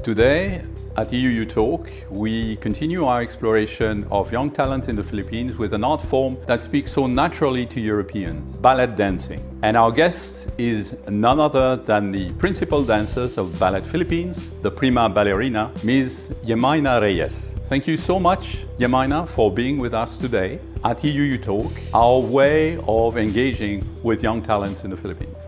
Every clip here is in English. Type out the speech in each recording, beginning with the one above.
Today at EUU Talk, we continue our exploration of young talents in the Philippines with an art form that speaks so naturally to Europeans, ballet dancing. And our guest is none other than the principal dancers of Ballet Philippines, the Prima Ballerina, Ms. Jemima Reyes. Thank you so much, Jemima, for being with us today at EUU Talk, our way of engaging with young talents in the Philippines.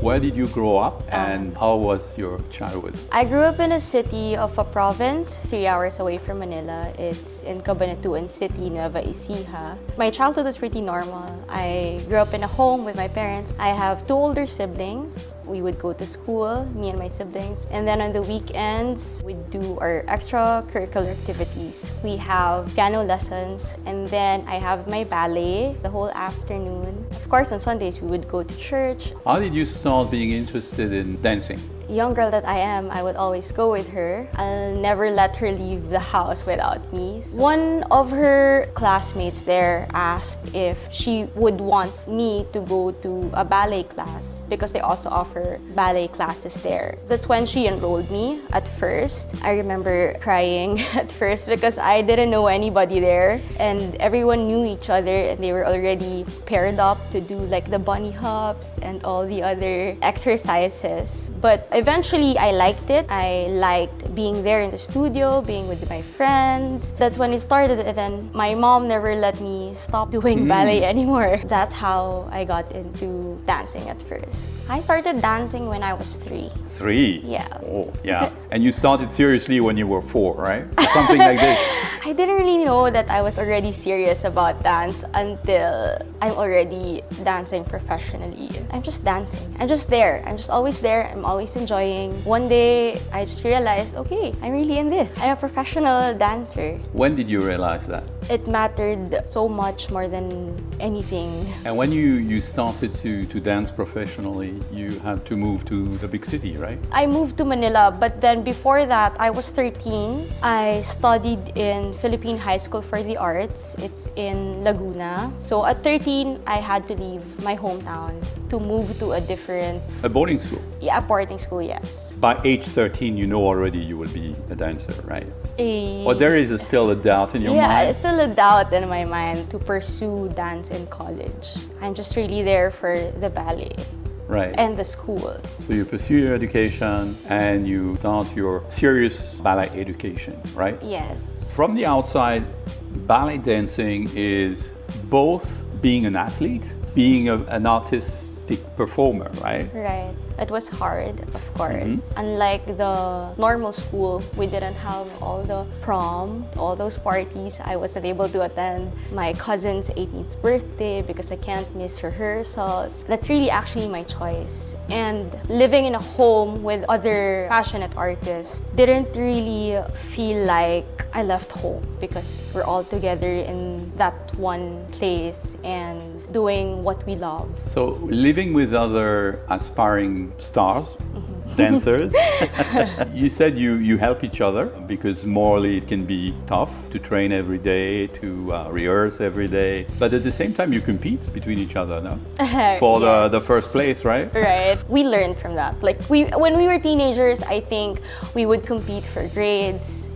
Where did you grow up and how was your childhood? I grew up in a city of a province 3 hours away from Manila. It's in Cabanatuan City, Nueva Ecija. My childhood was pretty normal. I grew up in a home with my parents. I have 2 older siblings. We would go to school, me and my siblings. And then on the weekends, we'd do our extracurricular activities. We have piano lessons and then I have my ballet the whole afternoon. Of course, on Sundays, we would go to church. How did you start being interested in dancing? Young girl that I am, I would always go with her. I'll never let her leave the house without me. One of her classmates there asked if she would want me to go to a ballet class because they also offer ballet classes there. That's when she enrolled me at first. I remember crying at first because I didn't know anybody there and everyone knew each other and they were already paired up to do like the bunny hops and all the other exercises. But eventually, I liked it. I liked being there in the studio, being with my friends. That's when it started, and then my mom never let me stop doing ballet anymore. That's how I got into dancing at first. I started dancing when I was 3. 3? Yeah. Oh, yeah. And you started seriously when you were 4, right? Something like this. I didn't really know that I was already serious about dance until I'm already dancing professionally. I'm just dancing. I'm just there. I'm just always there. I'm always enjoying. One day, I just realized, okay, I'm really in this. I'm a professional dancer. When did you realize that? It mattered so much more than anything. And when you started to dance professionally, you had to move to the big city, right? I moved to Manila, but then before that, I was 13. I studied in Philippine High School for the Arts. It's in Laguna. So at 13, I had to leave my hometown to move to a different... A boarding school? Yeah, a boarding school, yes. By age 13, you know already you will be a dancer, right? Or there is still a doubt in your mind? Yeah, it's still a doubt in my mind to pursue dance in college. I'm just really there for the ballet. Right. And the school. So you pursue your education and you start your serious ballet education, right? Yes. From the outside, ballet dancing is both being an athlete, being an artistic performer, right? Right. It was hard, of course. Unlike the normal school, we didn't have all the prom, all those parties. I wasn't able to attend my cousin's 18th birthday because I can't miss rehearsals. That's really actually my choice. And living in a home with other passionate artists didn't really feel like I left home because we're all together in that one place and doing what we love. So living with other aspiring stars, dancers, you said you help each other because morally it can be tough to train every day, to rehearse every day. But at the same time you compete between each other, no? For Yes. the first place, right? Right. We learned from that. Like when we were teenagers, I think we would compete for grades.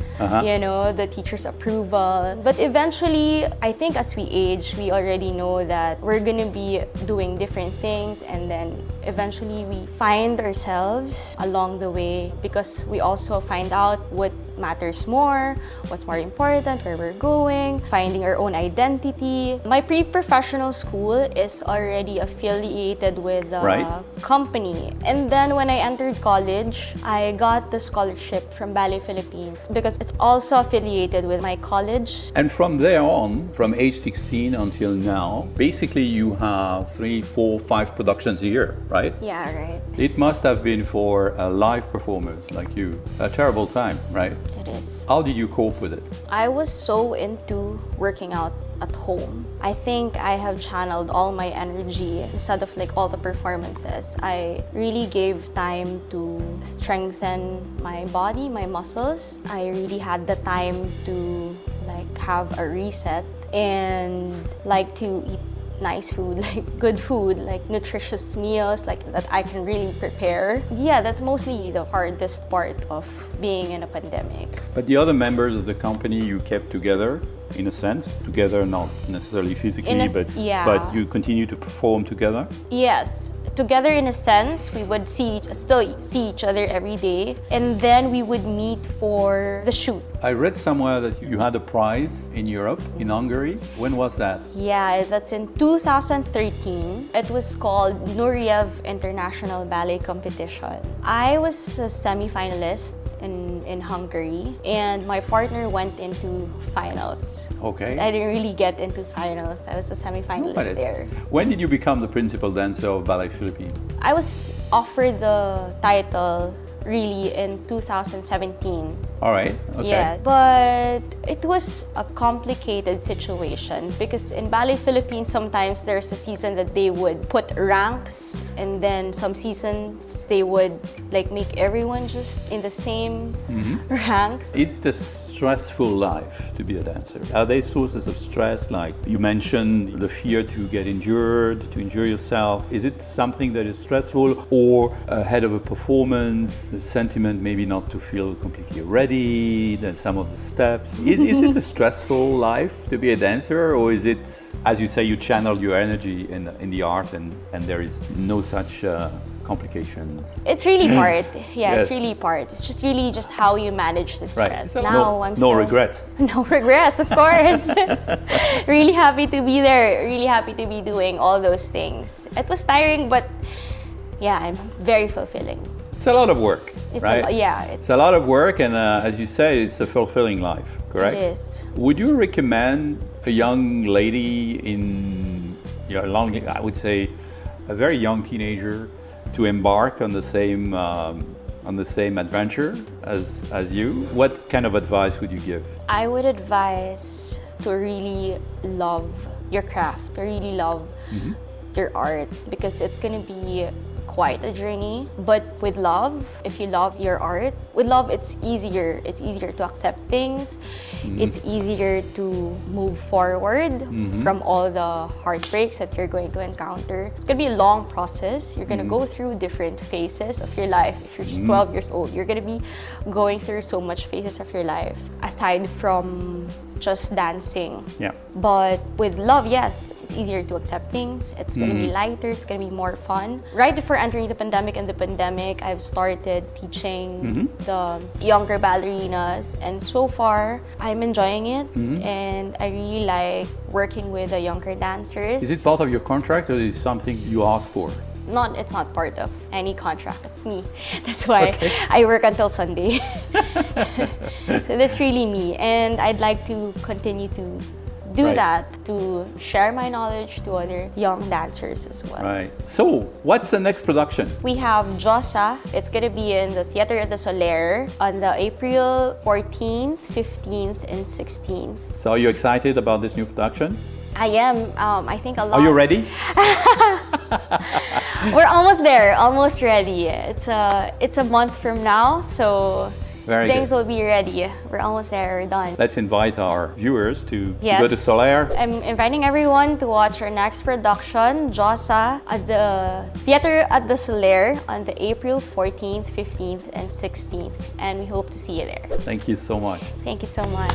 You know, the teacher's approval. But eventually, I think as we age, we already know that we're gonna be doing different things and then eventually we find ourselves along the way because we also find out what matters more, what's more important, where we're going, finding our own identity. My pre-professional school is already affiliated with the company. And then when I entered college, I got the scholarship from Ballet Philippines because it's also affiliated with my college. And from there on, from age 16 until now, basically you have 3, 4, 5 productions a year, right? Yeah, right. It must have been for live performers like you a terrible time, right? It is. How did you cope with it? I was so into working out at home. I think I have channeled all my energy instead of like all the performances. I really gave time to strengthen my body, my muscles. I really had the time to like have a reset and like to eat nice food, like good food, like nutritious meals, like that I can really prepare. Yeah, that's mostly the hardest part of being in a pandemic. But the other members of the company you kept together, in a sense, together not necessarily physically, but you continue to perform together? Yes. Together in a sense, we would still see each other every day, and then we would meet for the shoot. I read somewhere that you had a prize in Europe, in Hungary. When was that? Yeah, that's in 2013. It was called Nureyev International Ballet Competition. I was a semi-finalist in Hungary, and my partner went into finals. Okay. I didn't really get into finals. I was a semi-finalist there. When did you become the principal dancer of Ballet Philippines? I was offered the title really in 2017. All right. Okay. Yes, but it was a complicated situation because in Ballet Philippines, sometimes there's a season that they would put ranks, and then some seasons they would like make everyone just in the same ranks. Is it a stressful life to be a dancer? Are there sources of stress, like you mentioned the fear to get injured, to injure yourself? Is it something that is stressful, or ahead of a performance, the sentiment maybe not to feel completely ready? Then some of the steps. Is it a stressful life to be a dancer, or is it, as you say, you channel your energy in the art and there is no such complications? It's really part. Yeah, Yes. it's really part. It's just really just how you manage the stress. Right. So Now no regrets. No regrets, of course. Really happy to be there. Really happy to be doing all those things. It was tiring, but yeah, I'm very fulfilling. It's a lot of work, right? It's a lot of work, and as you say, it's a fulfilling life, correct? It is. Would you recommend a young lady in, I would say, a very young teenager, to embark on the same adventure as you? What kind of advice would you give? I would advise to really love your craft, to really love your art, because it's gonna be quite a journey. But with love, if you love your art, with love it's easier. It's easier to accept things. It's easier to move forward from all the heartbreaks that you're going to encounter. It's gonna be a long process. You're gonna go through different phases of your life. If you're just 12 years old, you're gonna be going through so much phases of your life aside from just dancing. Yeah. But with love, yes, it's easier to accept things. It's gonna be lighter. It's gonna be more fun. Right before entering the pandemic, I've started teaching the younger ballerinas, and so far I'm enjoying it, and I really like working with the younger dancers. Is it part of your contract, or is it something you asked for? It's not part of any contract. It's me. That's why I work until Sunday. So that's really me, and I'd like to continue to do that, to share my knowledge to other young dancers as well. Right. So, what's the next production? We have Josa. It's gonna be in the Theater at the Soler on the April 14th, 15th, and 16th. So, are you excited about this new production? I am. I think a lot. Are you ready? We're almost there. Almost ready. It's a month from now, so things will be ready. We're almost there. We're done. Let's invite our viewers to go to Soler. I'm inviting everyone to watch our next production, Josa, at the Theater at the Soler on the April 14th, 15th, and 16th. And we hope to see you there. Thank you so much. Thank you so much.